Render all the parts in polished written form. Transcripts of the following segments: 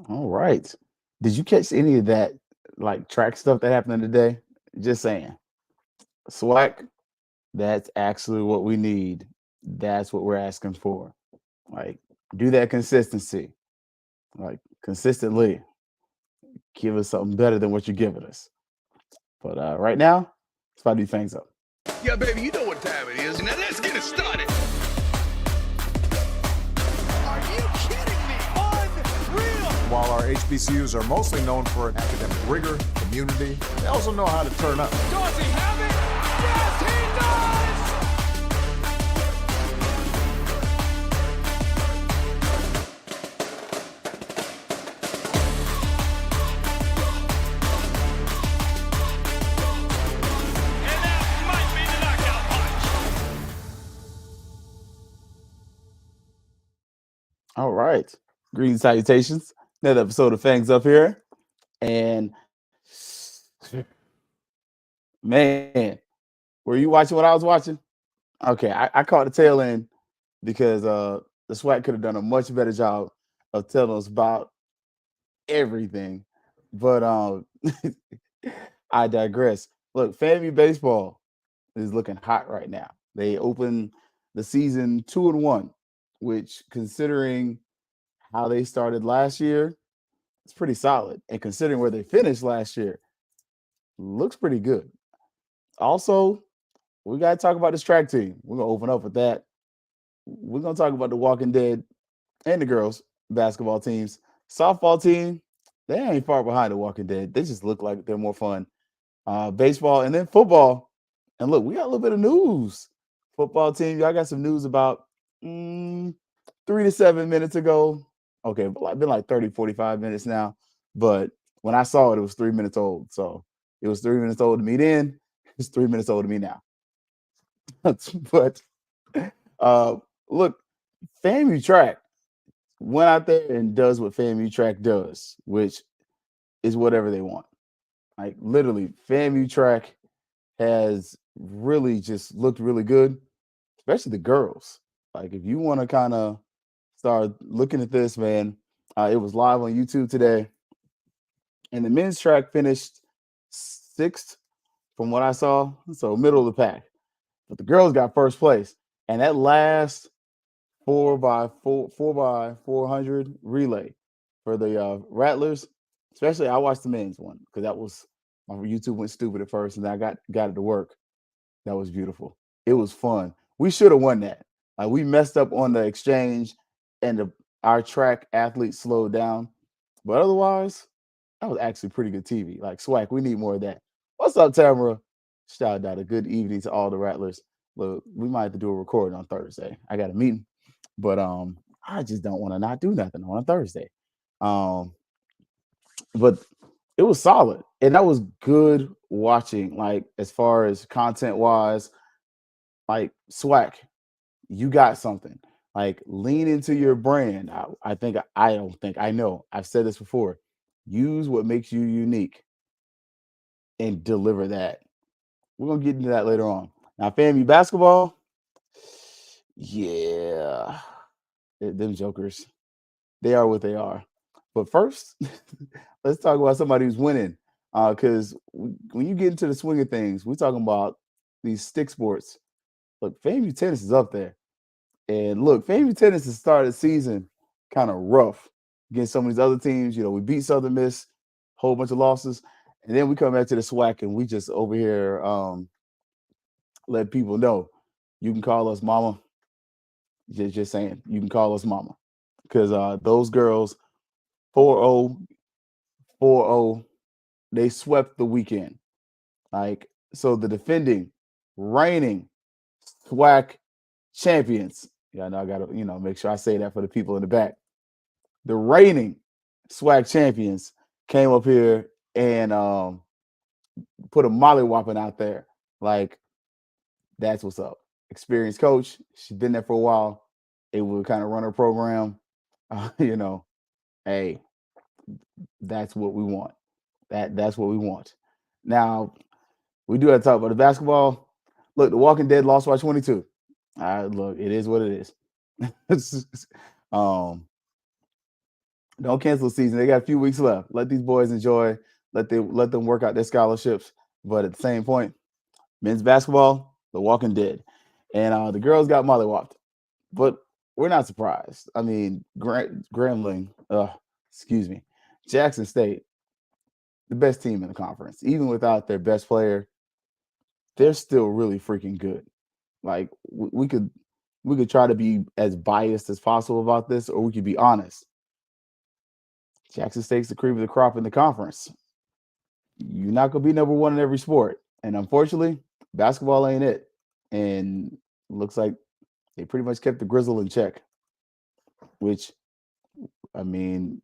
All right. Did you catch any of that like track stuff that happened today? Just saying. SWAC, that's actually what we need. That's what we're asking for. Like, do that consistency. Like consistently give us something better than what you're giving us. But right now, it's about to do things up. Yeah, baby, you know what time it is. Now let's get it started. Are you kidding me? Unreal! While our HBCUs are mostly known for academic rigor, community, they also know how to turn up. Does he have it? Yes, he does! And that might be the knockout punch. All right. Greetings, salutations. Another episode of Fangs up here. And man, were you watching what I was watching? Okay, I caught the tail end because the SWAT could have done a much better job of telling us about everything. But I digress. Look, FAMU baseball is looking hot right now. They opened the season 2-1, which considering how they started last year, it's pretty solid. And considering where they finished last year, looks pretty good. Also, we got to talk about this track team. We're going to open up with that. We're going to talk about the Walking Dead and the girls basketball teams. Softball team, they ain't far behind the Walking Dead. They just look like they're more fun. Baseball and then football. And look, we got a little bit of news. Football team, y'all got some news about 3 to 7 minutes ago. Okay, been like 30, 45 minutes now. But when I saw it, it was 3 minutes old. So it was 3 minutes old to me then. It's 3 minutes old to me now. But uh, look, FAMU Track went out there and does what FAMU Track does, which is whatever they want. Like literally, FAMU Track has really just looked really good, especially the girls. Like if you want to kind of start looking at this, man, it was live on YouTube today, and the men's track finished sixth from what I saw, so middle of the pack. But the girls got first place, and that last 4x400 relay for the Rattlers. Especially, I watched the men's one because that was my YouTube went stupid at first, and I got it to work. That was beautiful. It was fun. We should have won that. Like we messed up on the exchange, and our track athletes slowed down. But otherwise, that was actually pretty good TV. Like SWAC, we need more of that. What's up, Tamara? Shout out a good evening to all the Rattlers. Look, we might have to do a recording on Thursday. I got a meeting, but I just don't want to not do nothing on a Thursday. Um, but it was solid, and that was good watching. Like as far as content wise, like SWAC, you got something. Like lean into your brand. I don't think I know. I've said this before. Use what makes you unique and deliver that. We're gonna get into that later on. Now, FAMU basketball, yeah, them jokers, they are what they are. But first, let's talk about somebody who's winning. Because when you get into the swing of things, we're talking about these stick sports. Look, FAMU tennis is up there. And look, FAMU tennis has started the season kind of rough against some of these other teams. You know, we beat Southern Miss, whole bunch of losses. And then we come back to the SWAC and we just over here let people know you can call us mama. Just saying, you can call us mama. Because those girls, 4-0, 4-0, they swept the weekend. Like, so the defending, reigning SWAC champions. Yeah, I know I gotta, make sure I say that for the people in the back. The reigning SWAC champions came up here and put a mollywhopping out there. Like, that's what's up. Experienced coach. She's been there for a while. Able to kind of run her program. Hey, that's what we want. That's what we want. Now, we do have to talk about the basketball. Look, the Walking Dead lost by 22. Look, it is what it is. um, Don't cancel the season. They got a few weeks left. Let these boys enjoy. Let them work out their scholarships. But at the same point, men's basketball, the Walking Dead, and the girls got mollywopped. But we're not surprised. I mean, Grambling, excuse me, Jackson State, the best team in the conference, even without their best player, they're still really freaking good. Like we could try to be as biased as possible about this, or we could be honest. Jackson State's the cream of the crop in the conference. You're not gonna be number one in every sport, and unfortunately, basketball ain't it. And looks like they pretty much kept the Grizzle in check, which I mean,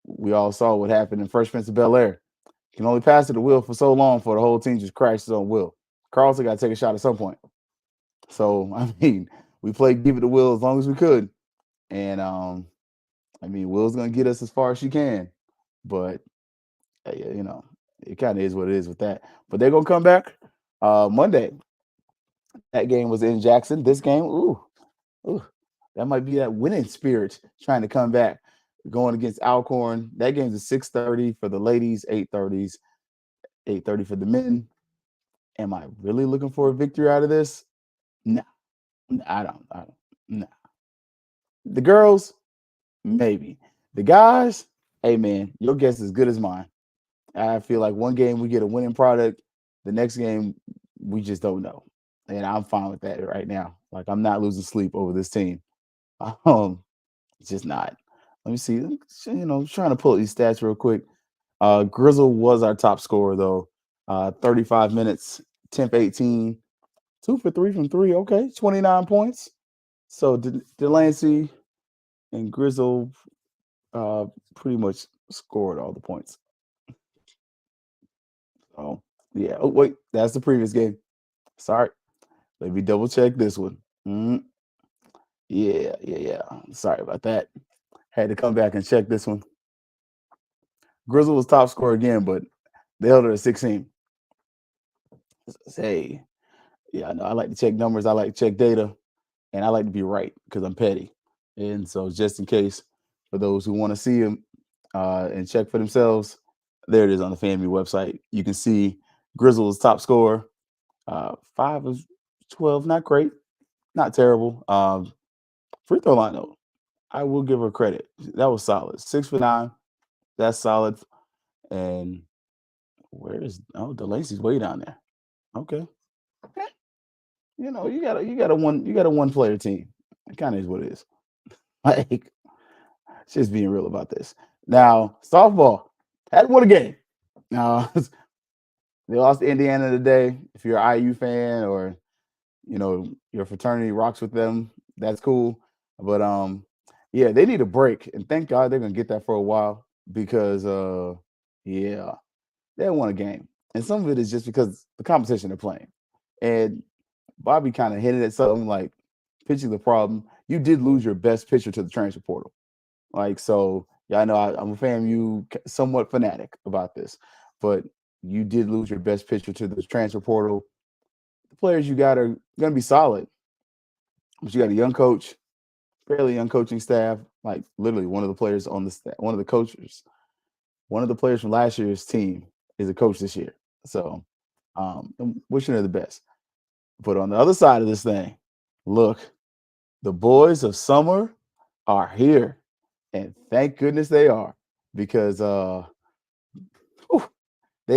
we all saw what happened in Fresh Prince of Bel Air. You can only pass it to Will for so long for the whole team just crashes on Will. Carlson got to take a shot at some point. So I mean, we played give it to Will as long as we could, and I mean, Will's gonna get us as far as she can, but it kind of is what it is with that. But they're gonna come back Monday. That game was in Jackson. This game, ooh, that might be that winning spirit trying to come back, going against Alcorn. That game's at 6:30 for the ladies, 8:30 for the men. Am I really looking for a victory out of this? No, I don't. No. The girls, maybe. The guys, hey man, your guess is as good as mine. I feel like one game we get a winning product, the next game we just don't know, and I'm fine with that right now. Like I'm not losing sleep over this team. It's just not. Let me see. Trying to pull up these stats real quick. Grizzle was our top scorer though. 35 minutes, 10 for 18, 2 for 3 from 3. Okay, 29 points. So Delancey and Grizzle pretty much scored all the points. Oh, yeah. Oh, wait, that's the previous game. Sorry. Let me double check this one. Yeah. Sorry about that. Had to come back and check this one. Grizzle was top scorer again, but they held it at 16. Hey, yeah, I know I like to check numbers. I like to check data, and I like to be right because I'm petty. And so just in case, for those who want to see them and check for themselves, there it is on the FAMU website. You can see Grizzle's top scorer, 5 of 12, not great, not terrible. Free throw line though, I will give her credit. That was solid. 6 for 9, that's solid. And Delancey's way down there. Okay, you got a one player team. It kind of is what it is. Like, just being real about this. Now, softball had won a game. Now, they lost to Indiana today. If you're an IU fan or your fraternity rocks with them, that's cool. But yeah, they need a break, and thank God they're gonna get that for a while because yeah, they won a game, and some of it is just because the competition they're playing. And Bobby kind of hinted at something like pitching the problem. You did lose your best pitcher to the transfer portal. Like, so yeah, I know I'm a FAMU somewhat fanatic about this, but you did lose your best pitcher to the transfer portal. The players you got are going to be solid, but you got a young coach, fairly young coaching staff. Like literally, one of the players on the staff, one of the players from last year's team is a coach this year. So, I'm wishing her the best. But on the other side of this thing, look, the boys of summer are here. And thank goodness they are, because they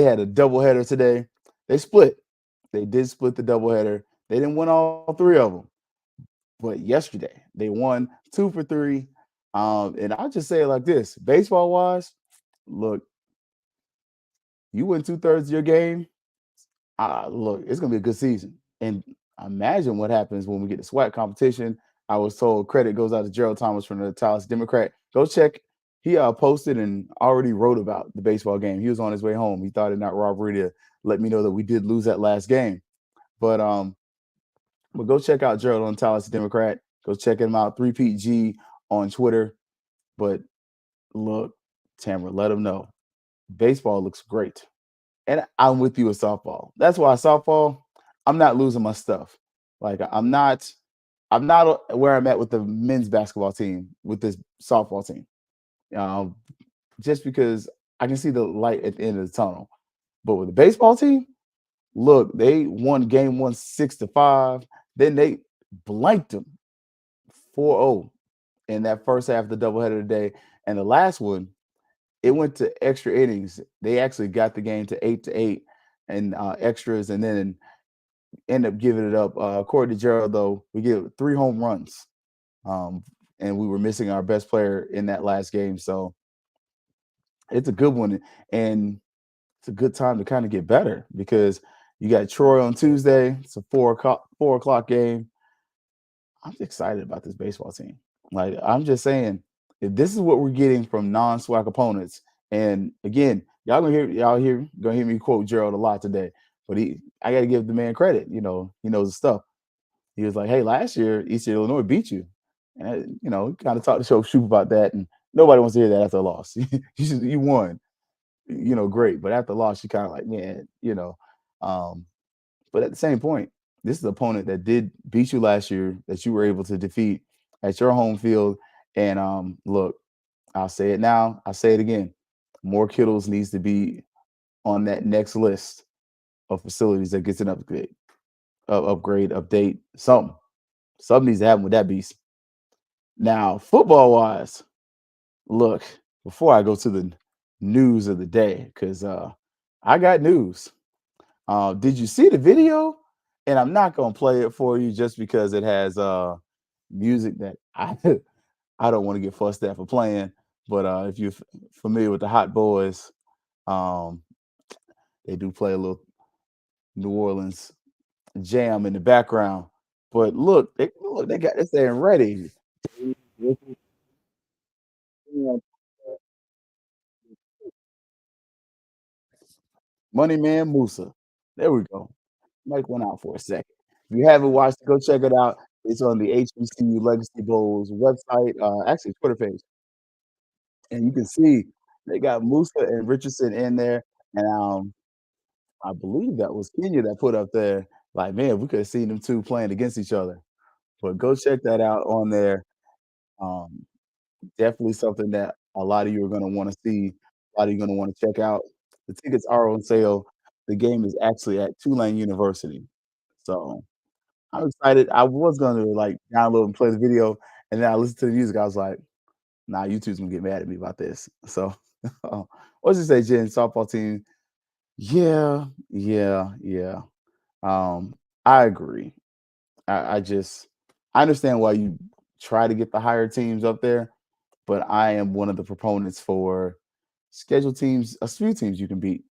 had a doubleheader today. They split. They did split the doubleheader. They didn't win all 3 of them. But yesterday, they won 2 for 3. And I'll just say it like this. Baseball-wise, look, you win 2/3 of your game, look, it's going to be a good season. And imagine what happens when we get the SWAC competition. I was told credit goes out to Gerald Thomas from the Tallahassee Democrat. Go check. He posted and already wrote about the baseball game. He was on his way home. He thought it not robbery to let me know that we did lose that last game. But go check out Gerald on Tallahassee Democrat. Go check him out. 3Pete G on Twitter. But look, Tamara, let him know. Baseball looks great. And I'm with you with softball. That's why softball, I'm not losing my stuff. Like I'm not where I'm at with the men's basketball team with this softball team. um, just because I can see the light at the end of the tunnel. But with the baseball team, look, they won game one 6-5. Then they blanked them 4-0 in that first half of the doubleheader today. And the last one, it went to extra innings. They actually got the game to 8-8 and extras, and then end up giving it up. According to Gerald, though, we give 3 home runs, and we were missing our best player in that last game. So it's a good one, and it's a good time to kind of get better because you got Troy on Tuesday. It's a 4 o'clock game. I'm excited about this baseball team. Like I'm just saying, if this is what we're getting from non-SWAC opponents, and again, gonna hear me quote Gerald a lot today, but I got to give the man credit. He knows the stuff. He was like, "Hey, last year Eastern Illinois beat you," and kind of talked to Show Shoop about that, and nobody wants to hear that after a loss. You won, great, but after a loss, you kind of like, man, Um, but at the same point, this is an opponent that did beat you last year that you were able to defeat at your home field. And look, I'll say it now, I'll say it again. More Kittles needs to be on that next list of facilities that gets an update, something. Something needs to happen with that beast. Now, football wise, look, before I go to the news of the day, because I got news. Did you see the video? And I'm not gonna play it for you just because it has music that I I don't want to get fussed at for playing. But if you're familiar with the Hot Boys, um, they do play a little New Orleans jam in the background. But look, they got this thing ready. Money Man Musa. There we go. Mike went out for a second. If you haven't watched it, go check it out. It's on the HBCU Legacy Bowls website, actually Twitter page. And you can see they got Musa and Richardson in there. And I believe that was Kenya that put up there. Like, man, we could have seen them two playing against each other. But go check that out on there. Um, Definitely something that a lot of you are going to want to see. A lot of you are going to want to check out. The tickets are on sale. The game is actually at Tulane University. So I'm excited. I was going to like download and play the video. And then I listened to the music. I was like, nah, YouTube's gonna get mad at me about this. So what's it say, Jen? Softball team. Yeah, yeah, yeah. Um, I agree. I understand why you try to get the higher teams up there, but I am one of the proponents for schedule teams, a few teams you can beat.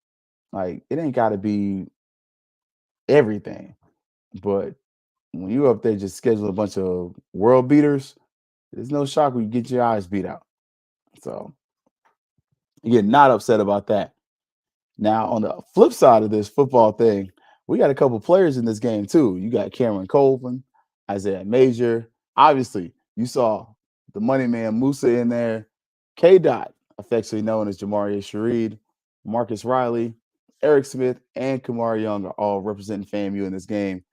Like it ain't gotta be everything. But when you up there just schedule a bunch of world beaters, there's no shock when you get your eyes beat out. So you're not upset about that. Now, on the flip side of this football thing, we got a couple players in this game too. You got Cameron Colvin, Isaiah Major. Obviously, you saw the money man Musa in there. K. Dot, affectionately known as Jamaria Shareed, Marcus Riley, Eric Smith, and Kamar Young are all representing FAMU in this game.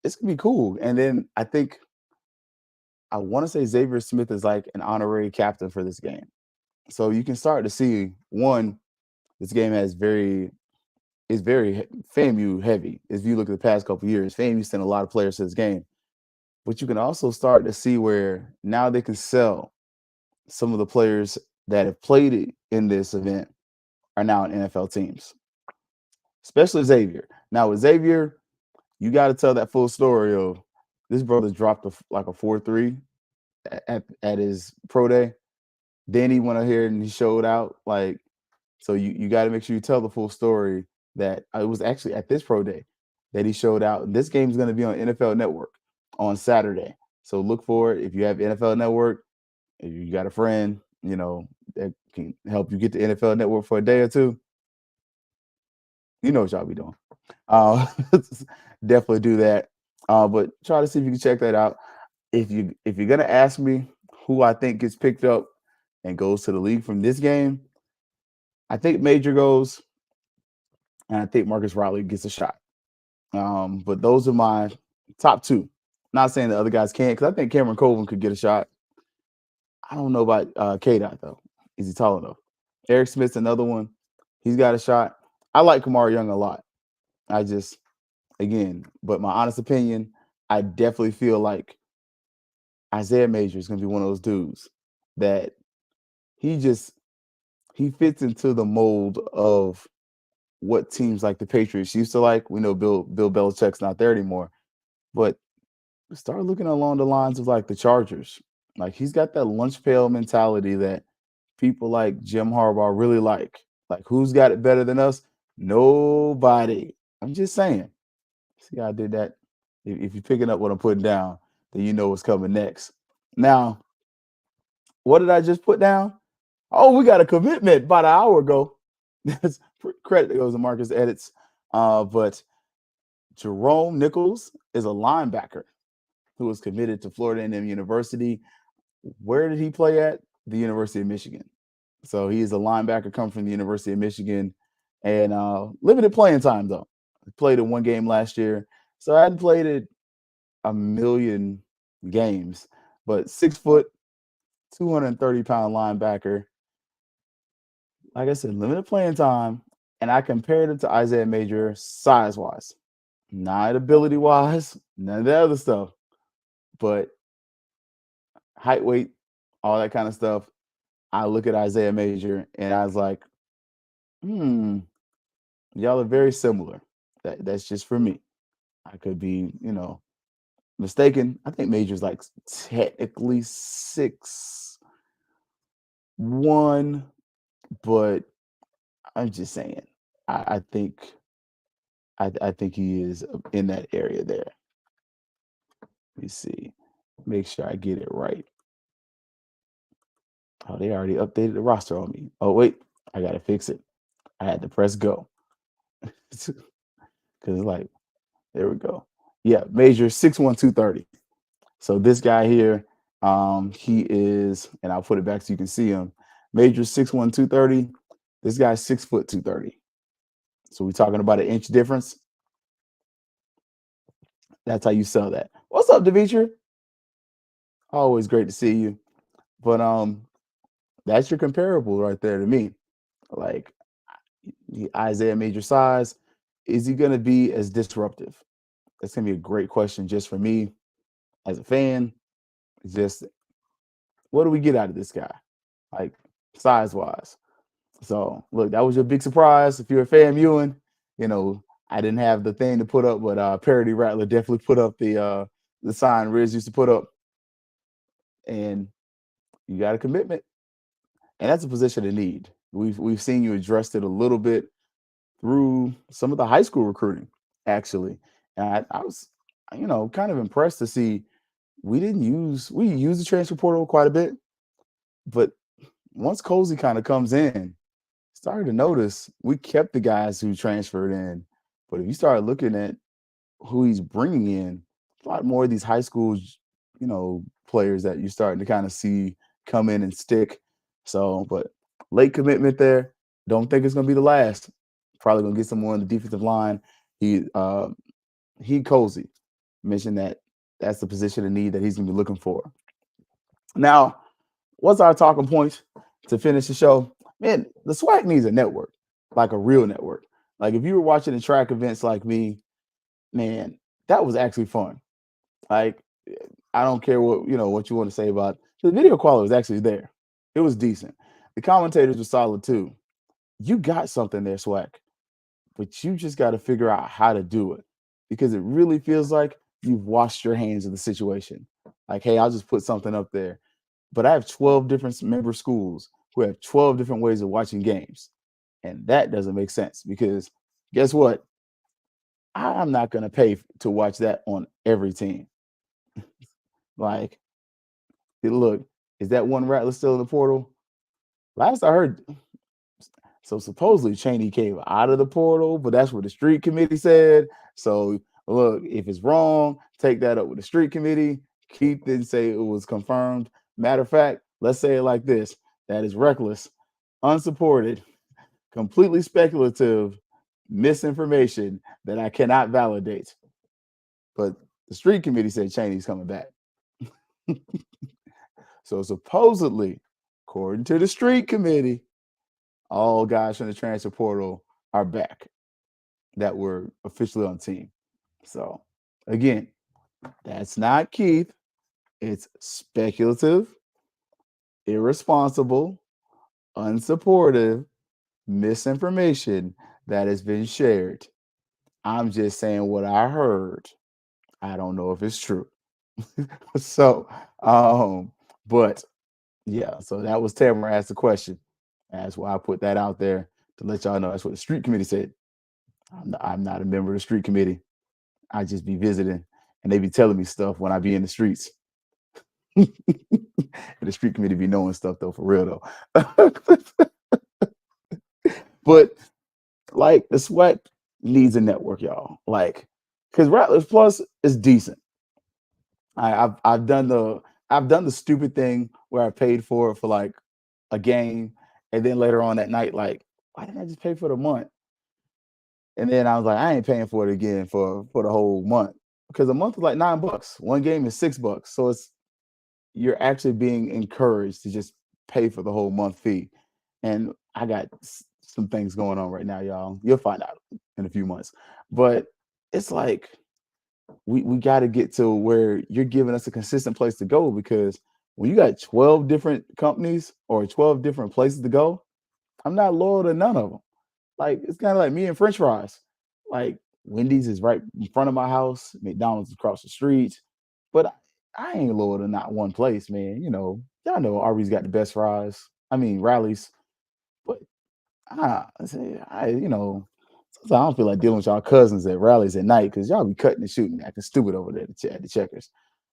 It's gonna be cool. And then I want to say Xavier Smith is like an honorary captain for this game. So you can start to see one, this game is very FAMU heavy. If you look at the past couple of years, FAMU sent a lot of players to this game. But you can also start to see where now they can sell some of the players that have played in this event are now in NFL teams, especially Xavier. Now with Xavier, you got to tell that full story of this brother dropped like a 4.3 at his pro day. Then he went out here and he showed out. Like, so you got to make sure you tell the full story that it was actually at this pro day that he showed out. This game is going to be on NFL Network on Saturday. So look for it. If you have NFL Network, if you got a friend, that can help you get the NFL Network for a day or two, you know what y'all be doing. Definitely do that. But try to see if you can check that out. If you're gonna ask me who I think gets picked up and goes to the league from this game, I think Major goes, and I think Marcus Riley gets a shot. But those are my top two. Not saying the other guys can't, because I think Cameron Colvin could get a shot. I don't know about K-Dot, though. Is he tall enough? Eric Smith's another one. He's got a shot. I like Kamar Young a lot. I just, again, but my honest opinion, I definitely feel like Isaiah Major is going to be one of those dudes that he fits into the mold of what teams like the Patriots used to like. We know Bill Belichick's not there anymore, but start looking along the lines of like the Chargers. Like he's got that lunch pail mentality that people like Jim Harbaugh really like. Like who's got it better than us? Nobody. I'm just saying. See how I did that? If you're picking up what I'm putting down, then you know what's coming next. Now, what did I just put down? Oh, we got a commitment about an hour ago. That's credit that goes to Marcus Edits. But Jerome Nichols is a linebacker who was committed to Florida A&M University. Where did he play at? The University of Michigan. So he is a linebacker coming from the University of Michigan and limited playing time, though. He played in one game last year. So I hadn't played it a million games, but 6 foot, 230-pound linebacker. Like I said, limited playing time. And I compared him to Isaiah Major size-wise. Not ability-wise, none of the other stuff. But height, weight, all that kind of stuff. I look at Isaiah Major and I was like, y'all are very similar. That's just for me. I could be, mistaken. I think Major's like technically 6'1", but I'm just saying. I think he is in that area there. Let me see. Make sure I get it right. Oh, they already updated the roster on me. Oh, wait. I got to fix it. I had to press go. Because like, there we go. Yeah, Major 6'1", 230. So this guy here, he is, and I'll put it back so you can see him. Major 6'1", 230. This guy's 6 foot 230. So we're talking about an inch difference. That's how you sell that. What's up, Demetri? Always great to see you. But that's your comparable right there to me. Like Isaiah Major size, is he going to be as disruptive? That's going to be a great question just for me as a fan. Just what do we get out of this guy? Like size-wise. So look, that was your big surprise. If you're a FAMUing, I didn't have the thing to put up, but Parody Rattler definitely put up the sign Riz used to put up. And you got a commitment. And that's a position of need. We've seen you address it a little bit through some of the high school recruiting, actually. And I was, kind of impressed to see we used the transfer portal quite a bit, but once Cozy kind of comes in, started to notice we kept the guys who transferred in. But if you start looking at who he's bringing in, a lot more of these high school, players that you're starting to kind of see come in and stick. So, but late commitment there. Don't think it's going to be the last. Probably going to get some more on the defensive line. Cozy mentioned that's the position of need that he's going to be looking for. Now, what's our talking points to finish the show? Man, the SWAC needs a network, like a real network. Like if you were watching the track events like me, man, that was actually fun. Like I don't care what you want to say about it. The video quality was actually there. It was decent. The commentators were solid too. You got something there, SWAC, but you just got to figure out how to do it because it really feels like you've washed your hands of the situation. Like, hey, I'll just put something up there. But I have 12 different member schools who have 12 different ways of watching games. And that doesn't make sense because guess what? I'm not going to pay to watch that on every team. Like, look, is that one Rattler still in the portal? Last I heard, so supposedly Chene came out of the portal, but that's what the street committee said. So look, if it's wrong, take that up with the street committee. Keith didn't say it was confirmed. Matter of fact, let's say it like this. That is reckless, unsupported, completely speculative misinformation that I cannot validate. But the street committee said Chene's coming back. So supposedly, according to the street committee, all guys from the transfer portal are back that were officially on the team. So again, that's not Keith. It's speculative, irresponsible, unsupportive misinformation that has been shared. I'm just saying what I heard. I don't know if it's true. So, but yeah, so that was Tamara asked the question. That's why I put that out there to let y'all know. That's what the street committee said. I'm not a member of the street committee. I just be visiting, and they be telling me stuff when I be in the streets. And the street committee be knowing stuff though, for real though. But like the SWAC needs a network, y'all. Like, because Rattlers Plus is decent. I've done the stupid thing where I paid for it for like a game, and then later on that night, like, why didn't I just pay for the month? And then I was like, I ain't paying for it again for the whole month, because a month is like $9. One game is $6. So you're actually being encouraged to just pay for the whole month fee. And I got some things going on right now, y'all. You'll find out in a few months. But it's like we got to get to where you're giving us a consistent place to go, because when you got 12 different companies or 12 different places to go, I'm not loyal to none of them. Like, it's kind of like me and French fries. Like, Wendy's is right in front of my house, McDonald's is across the street, but I ain't loyal to not one place, man. You know, y'all know Arby's got the best fries. I mean, Rally's, but sometimes I don't feel like dealing with y'all cousins at rallies at night, because y'all be cutting and shooting, acting stupid over there at the Checkers.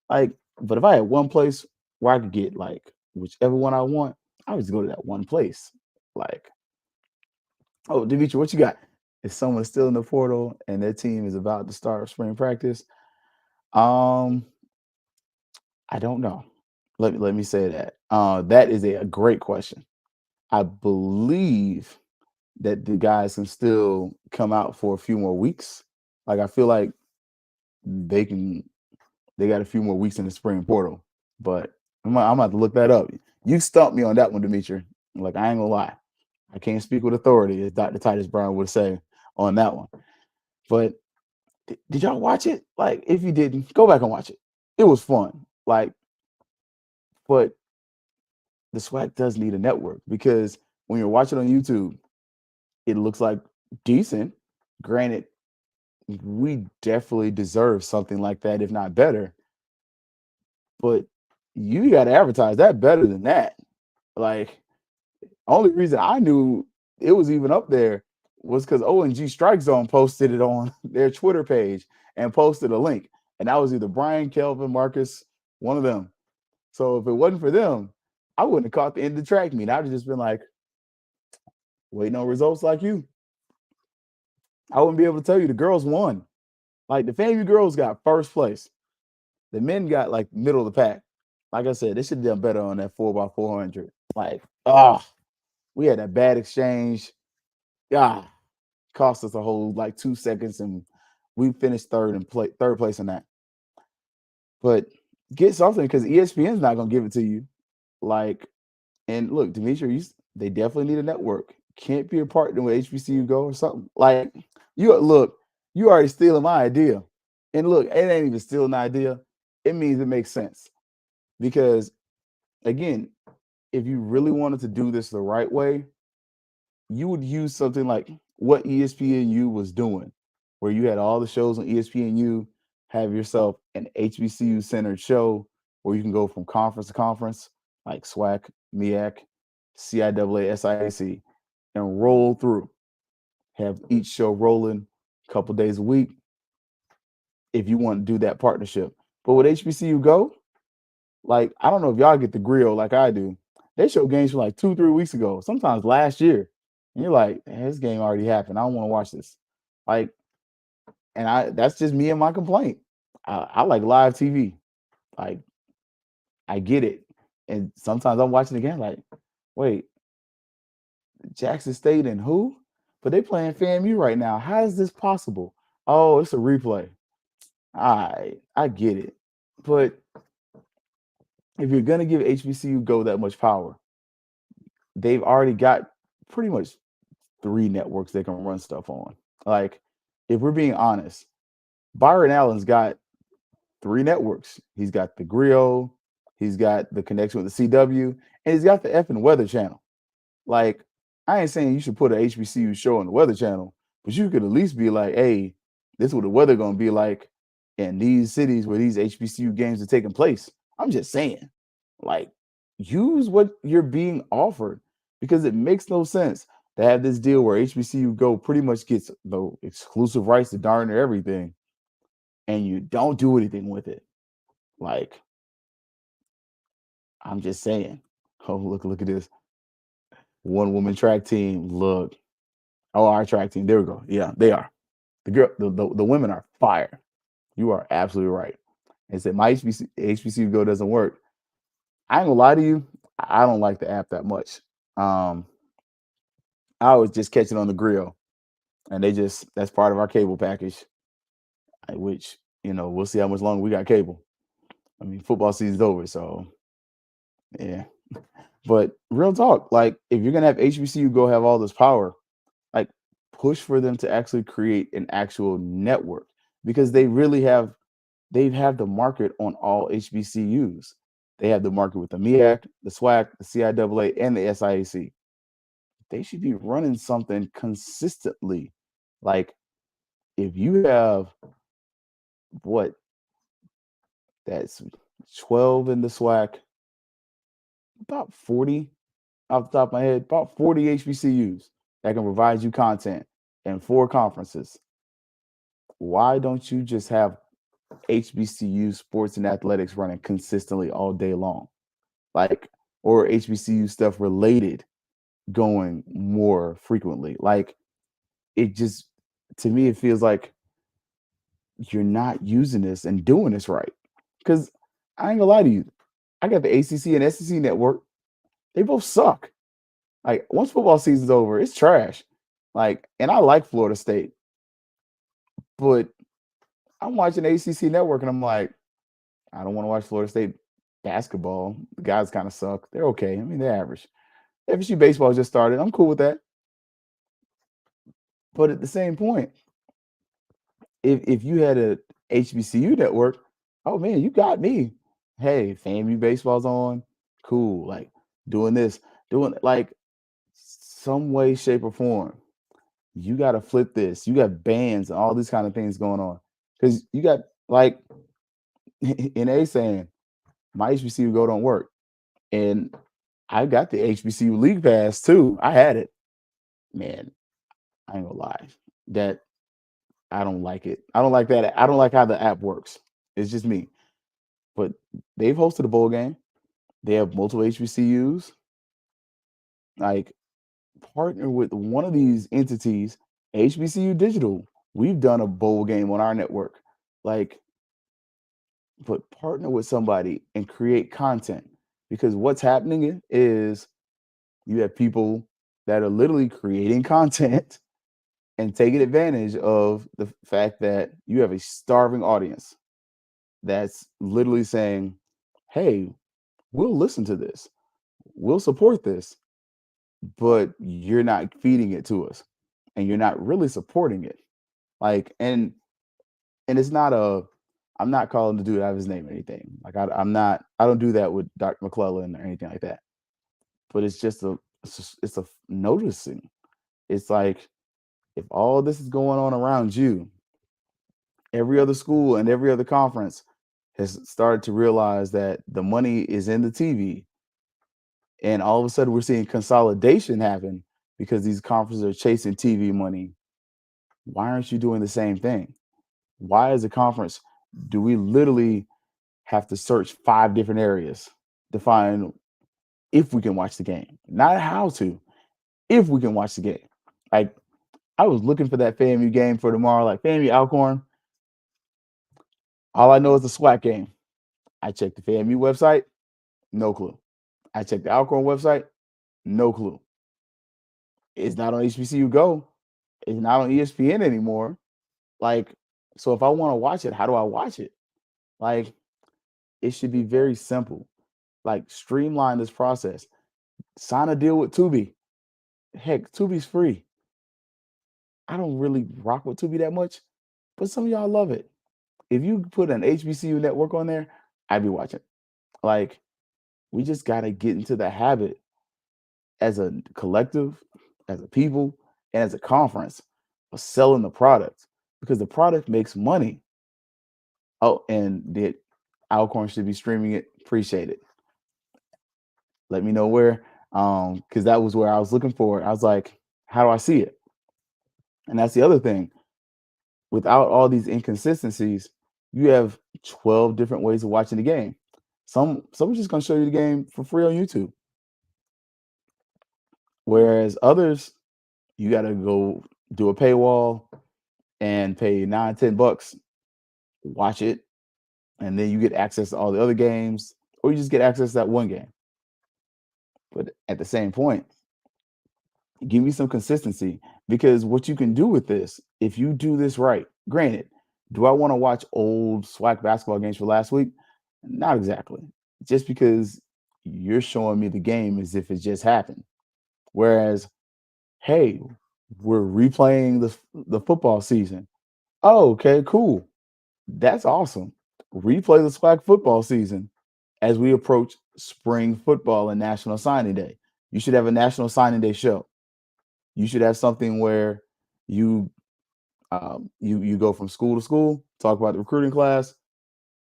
Like, but if I had one place where I could get like whichever one I want, I would just go to that one place. Like, oh, Demetri, what you got? If someone's still in the portal and their team is about to start spring practice, I don't know. Let me say that. That is a great question. I believe that the guys can still come out for a few more weeks. Like, I feel like they got a few more weeks in the spring portal, but I'm about to look that up. You stumped me on that one, Demetri. Like, I ain't gonna lie. I can't speak with authority, as Dr. Titus Brown would say on that one. But did y'all watch it? Like, if you didn't, go back and watch it. It was fun. Like, but the SWAC does need a network, because when you're watching on YouTube, it looks like decent. Granted, we definitely deserve something like that, if not better. But you got to advertise that better than that. Like, only reason I knew it was even up there was because O&G Strike Zone posted it on their Twitter page and posted a link. And that was either Brian, Kelvin, Marcus, one of them. So if it wasn't for them, I wouldn't have caught the end of the track meet. I'd have just been like, waiting on results like you. I wouldn't be able to tell you the girls won. Like, the FAMU girls got first place. The men got like middle of the pack. Like I said, they should have done better on that 4x400. Like, we had that bad exchange. Cost us a whole like 2 seconds, and we finished third place in that. But get something, because ESPN's not gonna give it to you. Like, and look, Demetri, they definitely need a network. Can't be a partner with HBCU Go or something. Like, you already stealing my idea. And look, it ain't even stealing an idea. It means it makes sense. Because again, if you really wanted to do this the right way, you would use something like what ESPNU was doing, where you had all the shows on ESPNU, have yourself an HBCU centered show where you can go from conference to conference, like SWAC, MEAC, CIAA, SIAC, and roll through. Have each show rolling a couple days a week if you want to do that partnership. But with HBCU Go, like, I don't know if y'all get the grill like I do. They show games from like 2-3 weeks ago, sometimes last year. And you're like, hey, this game already happened. I don't want to watch this. Like, and that's just me and my complaint. I like live TV. Like, I get it. And sometimes I'm watching again, like, wait, Jackson State and who? But they playing FAMU right now. How is this possible? Oh, it's a replay. I get it. But if you're gonna give HBCU Go that much power, they've already got pretty much 3 networks they can run stuff on. Like, if we're being honest, Byron Allen's got 3 networks. He's got the Grill, he's got the connection with the CW, and he's got the effing Weather Channel. Like, I ain't saying you should put a HBCU show on the Weather Channel, but you could at least be like, hey, this is what the weather gonna be like in these cities where these HBCU games are taking place. I'm just saying, like, use what you're being offered because it makes no sense to have this deal where HBCU Go pretty much gets the exclusive rights to darn near everything, and you don't do anything with it. Like, I'm just saying. Oh, look at this. One woman track team. Look. Oh, our track team. There we go. Yeah, they are. The women are fire. You are absolutely right. And said my HBCU Go doesn't work. I ain't gonna lie to you. I don't like the app that much. I was just catching on the Grill, and that's part of our cable package, which we'll see how much longer we got cable. I mean, football season's over, so yeah. But real talk, like if you're gonna have HBCU Go have all this power, like push for them to actually create an actual network because they have the market on all HBCUs. They have the market with the MEAC, the SWAC, the CIAA, and the SIAC. They should be running something consistently. Like if you have what that's 12 in the SWAC, about 40 off the top of my head, about 40 HBCUs that can provide you content and 4 conferences. Why don't you just have HBCU sports and athletics running consistently all day long? Like, or HBCU stuff related going more frequently. Like, it just, to me, it feels like you're not using this and doing this right. Because I ain't gonna lie to you, I got the ACC and SEC network. They both suck. Like, once football season's over, it's trash. Like, and I like Florida State, but I'm watching ACC network and I'm like, I don't want to watch Florida State basketball. The guys kind of suck. They're okay. I mean, they're average. FSU baseball just started. I'm cool with that. But at the same point, if you had a HBCU network, oh man, you got me. Hey, FAMU baseball's on. Cool. Like doing this, doing like some way, shape, or form. You got to flip this. You got bands and all these kind of things going on. Because you got like in A saying, my HBCU Go don't work. And I got the HBCU League Pass too. I had it. Man, I ain't gonna lie. That I don't like it. I don't like that. I don't like how the app works. It's just me. But they've hosted a bowl game. They have multiple HBCUs. Like, partner with one of these entities, HBCU Digital. We've done a bowl game on our network. Like, but partner with somebody and create content because what's happening is you have people that are literally creating content and taking advantage of the fact that you have a starving audience that's literally saying, hey, we'll listen to this, we'll support this, but you're not feeding it to us and you're not really supporting it. Like, and it's not I'm not calling the dude out of his name or anything. Like I don't do that with Dr. McClellan or anything like that. But it's a noticing. It's like if all this is going on around you, every other school and every other conference has started to realize that the money is in the TV. And all of a sudden we're seeing consolidation happen because these conferences are chasing TV money. Why aren't you doing the same thing? Why as a conference do we literally have to search 5 different areas to find if we can watch the game? Not how to, if we can watch the game. Like I was looking for that FAMU game for tomorrow, like FAMU Alcorn. All I know is the SWAC game. I checked the FAMU website, no clue. I checked the Alcorn website, no clue. It's not on HBCU Go. It's not on ESPN anymore. Like, so if I want to watch it, how do I watch it? Like, it should be very simple. Like, streamline this process. Sign a deal with Tubi. Heck, Tubi's free. I don't really rock with Tubi that much, but some of y'all love it. If you put an HBCU network on there, I'd be watching. Like, we just gotta get into the habit as a collective, as a people, and as a conference of selling the product because the product makes money. Oh, and the Alcorn should be streaming it. Appreciate it. Let me know where, because that was where I was looking for it. I was like, how do I see it? And that's the other thing. Without all these inconsistencies, you have 12 different ways of watching the game. Some are just gonna show you the game for free on YouTube. Whereas others, you gotta go do a paywall and pay $9, $10, watch it, and then you get access to all the other games, or you just get access to that one game. But at the same point, give me some consistency because what you can do with this, if you do this right, granted, do I want to watch old SWAC basketball games for last week? Not exactly. Just because you're showing me the game as if it just happened. Whereas, hey, we're replaying the football season. Oh, okay, cool. That's awesome. Replay the SWAC football season as we approach spring football and National Signing Day. You should have a National Signing Day show. You should have something where you you go from school to school, talk about the recruiting class,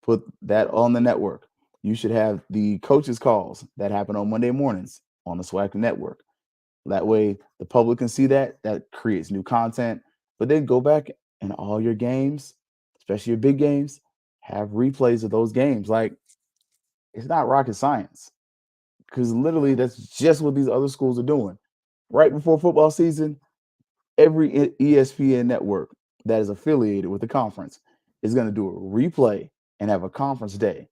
put that on the network. You should have the coaches calls that happen on Monday mornings on the SWAC network. That way the public can see that. That creates new content. But then go back and all your games, especially your big games, have replays of those games. Like, it's not rocket science because literally that's just what these other schools are doing. Right before football season, every ESPN network that is affiliated with the conference is going to do a replay and have a conference day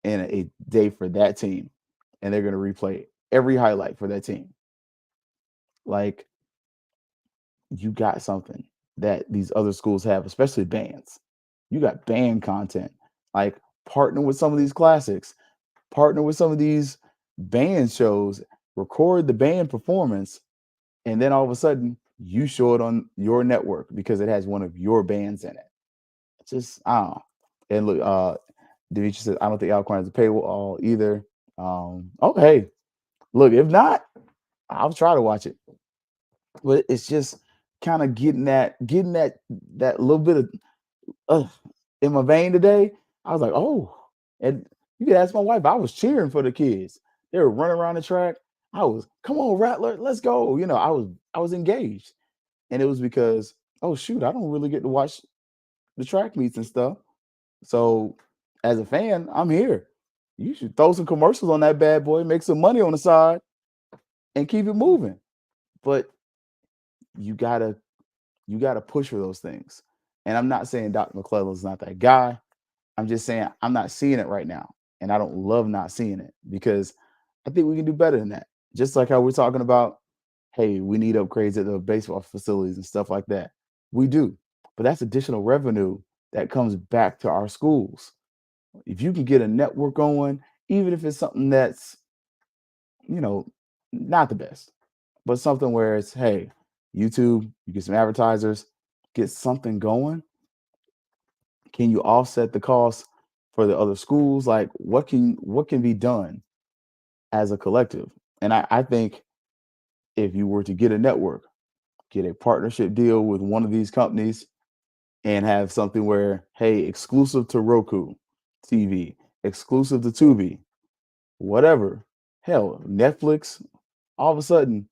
and a day for that team. And they're going to replay every highlight for that team. Like, you got something that these other schools have, especially bands. You got band content. Like, partner with some of these classics, partner with some of these band shows, record the band performance, and then all of a sudden you show it on your network because it has one of your bands in it. It's just, I don't know. And look, Demetri says, I don't think Alcorn has a paywall either. Oh, hey, look, if not, I'll try to watch it. But it's just kind of getting that little bit of in my vein today. I was like, oh, and you could ask my wife. I was cheering for the kids. They were running around the track. I was, come on, Rattler, let's go. You know, I was engaged, and it was because, oh shoot, I don't really get to watch the track meets and stuff. So as a fan, I'm here. You should throw some commercials on that bad boy, make some money on the side, and keep it moving. But you gotta push for those things. And I'm not saying Dr. McClellan's not that guy. I'm just saying I'm not seeing it right now. And I don't love not seeing it because I think we can do better than that. Just like how we're talking about, hey, we need upgrades at the baseball facilities and stuff like that. We do. But that's additional revenue that comes back to our schools. If you can get a network going, even if it's something that's, not the best, but something where it's, hey, YouTube, you get some advertisers, get something going. Can you offset the cost for the other schools? Like, what can be done as a collective? And I think if you were to get a network, get a partnership deal with one of these companies and have something where, hey, exclusive to Roku TV, exclusive to Tubi, whatever, hell, Netflix, all of a sudden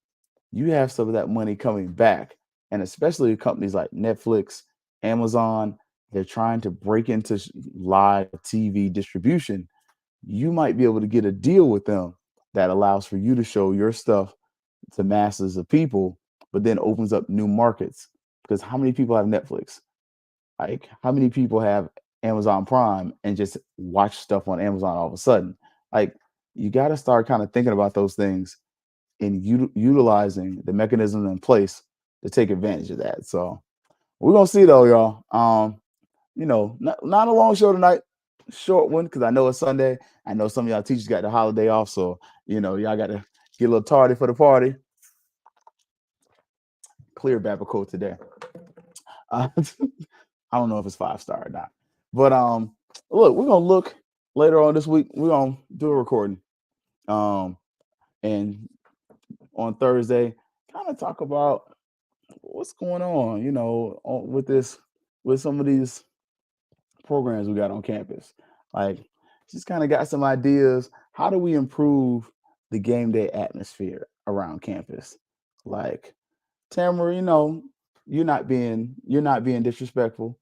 you have some of that money coming back. And especially companies like Netflix, Amazon, they're trying to break into live TV distribution. You might be able to get a deal with them that allows for you to show your stuff to masses of people, but then opens up new markets. Because how many people have Netflix? Like, how many people have Amazon Prime and just watch stuff on Amazon all of a sudden? Like, you got to start kind of thinking about those things and utilizing the mechanisms in place to take advantage of that. So we're gonna see though, y'all. Not a long show tonight, short one because I know it's Sunday. I know some of y'all teachers got the holiday off, so y'all got to Get a little tardy for the party. Clear Babaco today. I don't know if it's 5-star or not. But look, we're gonna look later on this week. We're gonna do a recording. And on Thursday, kind of talk about what's going on, with some of these programs we got on campus. Like, just kind of got some ideas. How do we improve the game day atmosphere around campus? Like, Tamara, you're not being disrespectful.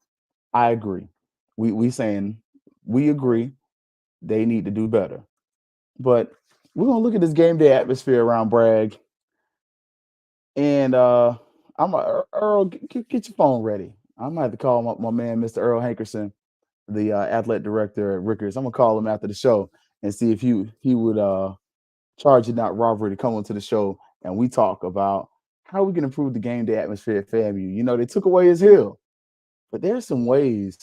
I agree. We saying we agree they need to do better. But we're gonna look at this game day atmosphere around Bragg. And Earl, get your phone ready. I might have to call my man, Mr. Earl Hankerson, the athletic director at Rickers. I'm gonna call him after the show and see if he would charge you not robbery to come onto the show and we talk about how we can improve the game day atmosphere at FAMU. They took away his hill, but there's some ways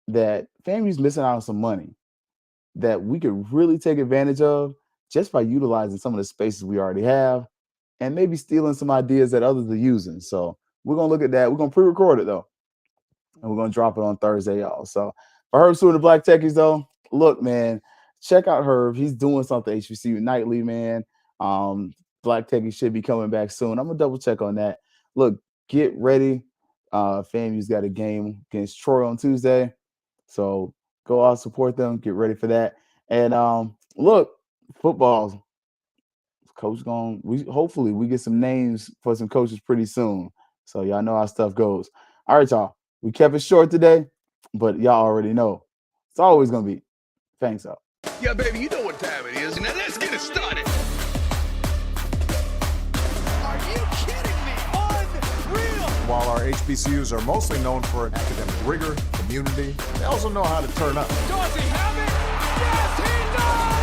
that FAMU's missing out on some money that we could really take advantage of just by utilizing some of the spaces we already have and maybe stealing some ideas that others are using. So we're going to look at that. We're going to pre-record it, though, and we're going to drop it on Thursday, y'all. So for Herb Sue and the Black Techies, though, look, man, check out Herb. He's doing something HBCU Nightly, man. Black Techies should be coming back soon. I'm going to double check on that. Look, get ready. FAMU's got a game against Troy on Tuesday. So go out, support them, get ready for that. And look, football. Coach hopefully we get some names for some coaches pretty soon. So y'all know how stuff goes. All right, y'all. We kept it short today, but y'all already know. It's always gonna be Fangs up. Yeah, baby, you know what time it is. Now let's get it started. Are you kidding me? Unreal. While our HBCUs are mostly known for academic rigor, community, they also know how to turn up. Does he have it? Yes, he does!